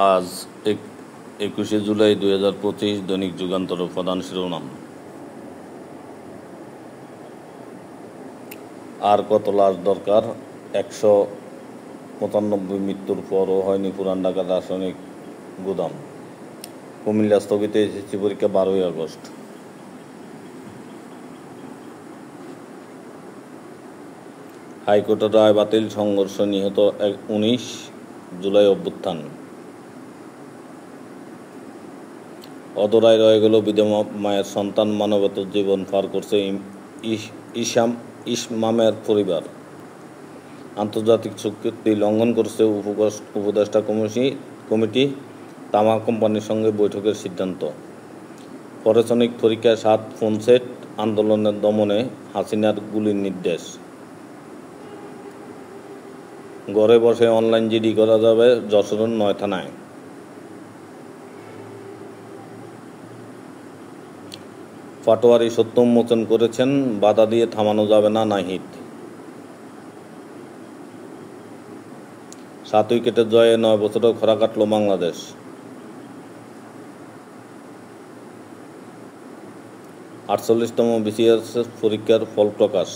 আজ 21শে জুলাই 2025 দৈনিক যুগান্তর প্রধান শিরোনাম। আর কত লাশ দরকার? 195 মৃত্যুর পরও হয়নি পুরান ঢাকার রাসায়নিক গুদাম। কুমিল্লা স্থগিত এসএসসি পরীক্ষা 12ই আগস্ট। হাইকোর্টের রায় বাতিল, সংঘর্ষ নিহত 19, জুলাই অভ্যুত্থান। অধরায় রয়ে গেল বিধবা মায়ের সন্তান, মানবেতর জীবন পার করছে ইসমামের পরিবার। আন্তর্জাতিক চুক্তি লঙ্ঘন করছে উপদেষ্টা কমিটি, তামাক কোম্পানির সঙ্গে বৈঠকের সিদ্ধান্ত। প্রশাসনিক পরীক্ষায় 7 ফোন সেট, আন্দোলনের দমনে হাসিনার গুলির নির্দেশ। ঘরে বসে অনলাইন জিডি করা যাবে যশোরের 9 থানায়। পাটোয়ারি সত্য উন্মোচন করেছেন, বাধা দিয়ে থামানো যাবে না নাহিদ। 7 উইকেটের জয়ে 9 বছরেও খরা কাটল বাংলাদেশ। আটচল্লিশতম বিসিএস পরীক্ষার ফল প্রকাশ।